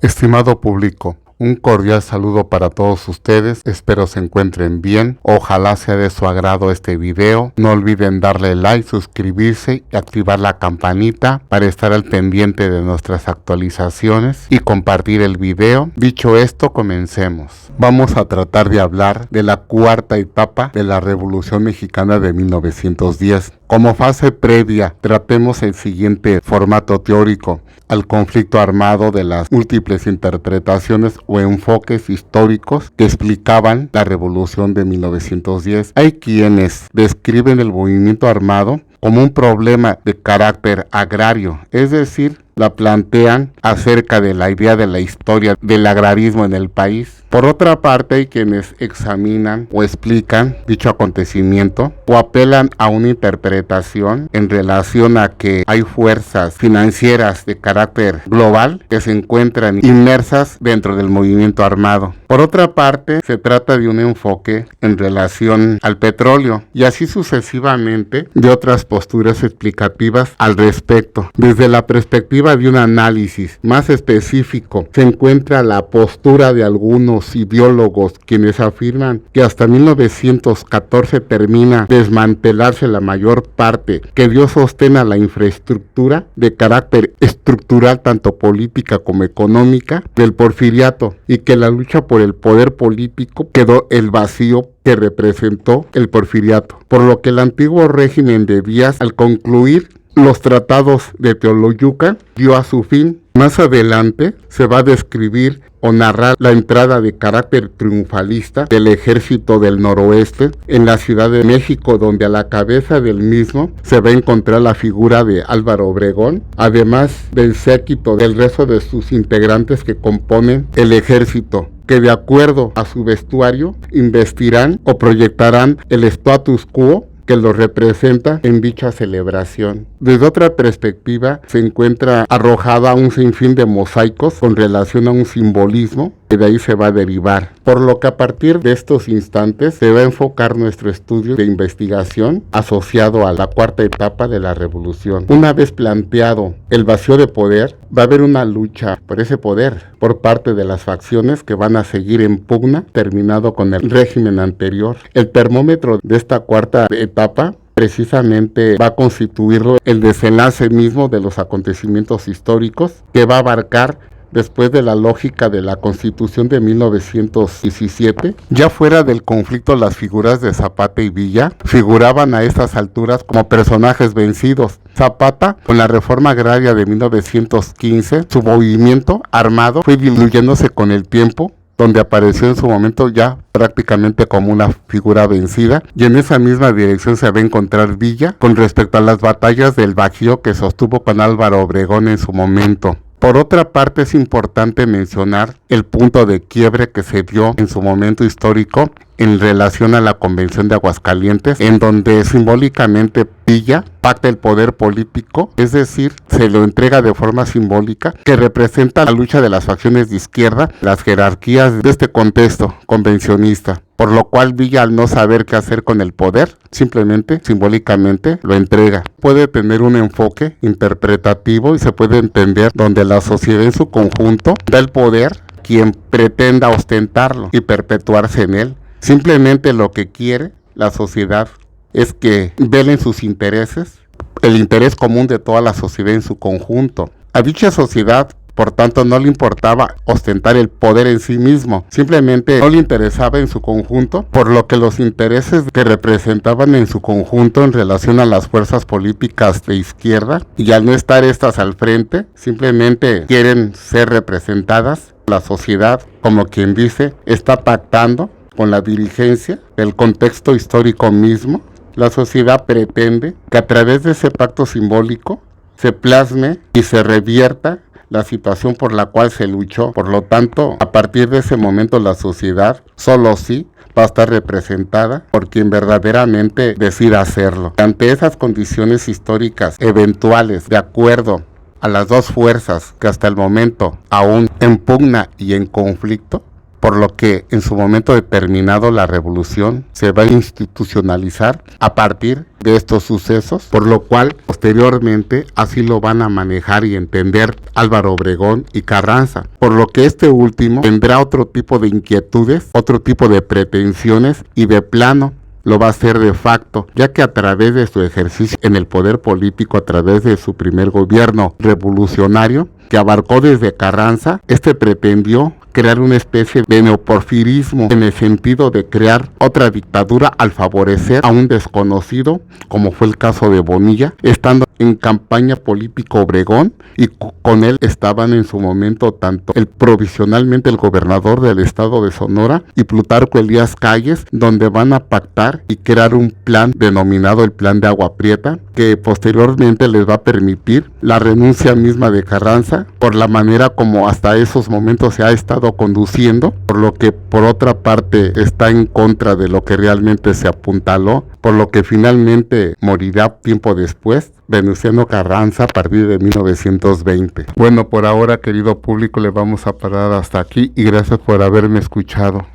Estimado público, un cordial saludo para todos ustedes, espero se encuentren bien, ojalá sea de su agrado este video, no olviden darle like, suscribirse y activar la campanita para estar al pendiente de nuestras actualizaciones y compartir el video. Dicho esto, comencemos. Vamos a tratar de hablar de la cuarta etapa de la Revolución Mexicana de 1910. Como fase previa, tratemos el siguiente formato teórico: al conflicto armado de las múltiples interpretaciones o enfoques históricos que explicaban la Revolución de 1910. Hay quienes describen el movimiento armado como un problema de carácter agrario, es decir, la plantean acerca de la idea de la historia del agrarismo en el país. Por otra parte, hay quienes examinan o explican dicho acontecimiento o apelan a una interpretación en relación a que hay fuerzas financieras de carácter global que se encuentran inmersas dentro del movimiento armado. Por otra parte, se trata de un enfoque en relación al petróleo y así sucesivamente de otras posturas explicativas al respecto. Desde la perspectiva de un análisis más específico, se encuentra la postura de algunos ideólogos quienes afirman que hasta 1914 termina desmantelarse la mayor parte que dio sostén a la infraestructura de carácter estructural, tanto política como económica, del porfiriato, y que la lucha por el poder político quedó el vacío que representó el porfiriato, por lo que el antiguo régimen de Díaz, al concluir los tratados de Teoloyucan, dio a su fin. Más adelante se va a describir o narrar la entrada de carácter triunfalista del ejército del noroeste en la Ciudad de México, donde a la cabeza del mismo se va a encontrar la figura de Álvaro Obregón, además del séquito del resto de sus integrantes que componen el ejército, que de acuerdo a su vestuario investirán o proyectarán el status quo que lo representa en dicha celebración. Desde otra perspectiva, se encuentra arrojada un sinfín de mosaicos con relación a un simbolismo que de ahí se va a derivar. Por lo que a partir de estos instantes se va a enfocar nuestro estudio de investigación asociado a la cuarta etapa de la revolución. Una vez planteado el vacío de poder, va a haber una lucha por ese poder por parte de las facciones que van a seguir en pugna, terminado con el régimen anterior. El termómetro de esta cuarta etapa precisamente va a constituirlo el desenlace mismo de los acontecimientos históricos, que va a abarcar después de la lógica de la Constitución de 1917. Ya fuera del conflicto, las figuras de Zapata y Villa figuraban a estas alturas como personajes vencidos. Zapata, con la reforma agraria de 1915, su movimiento armado fue diluyéndose con el tiempo, donde apareció en su momento ya prácticamente como una figura vencida, y en esa misma dirección se va a encontrar Villa con respecto a las batallas del Bajío que sostuvo con Álvaro Obregón en su momento. Por otra parte, es importante mencionar el punto de quiebre que se dio en su momento histórico en relación a la Convención de Aguascalientes, en donde simbólicamente Villa pacta el poder político, es decir, se lo entrega de forma simbólica, que representa la lucha de las facciones de izquierda, las jerarquías de este contexto convencionista, por lo cual Villa, al no saber qué hacer con el poder, simplemente, simbólicamente, lo entrega. Puede tener un enfoque interpretativo y se puede entender donde la sociedad en su conjunto da el poder a quien pretenda ostentarlo y perpetuarse en él. Simplemente lo que quiere la sociedad es que velen sus intereses, el interés común de toda la sociedad en su conjunto. A dicha sociedad, por tanto, no le importaba ostentar el poder en sí mismo, simplemente no le interesaba en su conjunto, por lo que los intereses que representaban en su conjunto en relación a las fuerzas políticas de izquierda, y al no estar estas al frente, simplemente quieren ser representadas. La sociedad, como quien dice, está pactando con la dirigencia del contexto histórico mismo. La sociedad pretende que a través de ese pacto simbólico se plasme y se revierta la situación por la cual se luchó. Por lo tanto, a partir de ese momento la sociedad solo sí va a estar representada por quien verdaderamente decida hacerlo. Ante esas condiciones históricas eventuales, de acuerdo a las dos fuerzas que hasta el momento aún en pugna y en conflicto, por lo que en su momento determinado la revolución se va a institucionalizar a partir de estos sucesos, por lo cual posteriormente así lo van a manejar y entender Álvaro Obregón y Carranza, por lo que este último tendrá otro tipo de inquietudes, otro tipo de pretensiones y de plano lo va a hacer de facto, ya que a través de su ejercicio en el poder político, a través de su primer gobierno revolucionario, que abarcó desde Carranza, este pretendió crear una especie de neoporfirismo en el sentido de crear otra dictadura al favorecer a un desconocido, como fue el caso de Bonilla, estando en campaña político Obregón, y con él estaban en su momento tanto provisionalmente el gobernador del estado de Sonora y Plutarco Elías Calles, donde van a pactar y crear un plan denominado el Plan de Agua Prieta, que posteriormente les va a permitir la renuncia misma de Carranza por la manera como hasta esos momentos se ha estado conduciendo, por lo que por otra parte está en contra de lo que realmente se apuntaló, por lo que finalmente morirá tiempo después Venustiano Carranza a partir de 1920. Bueno, por ahora, querido público, le vamos a parar hasta aquí y gracias por haberme escuchado.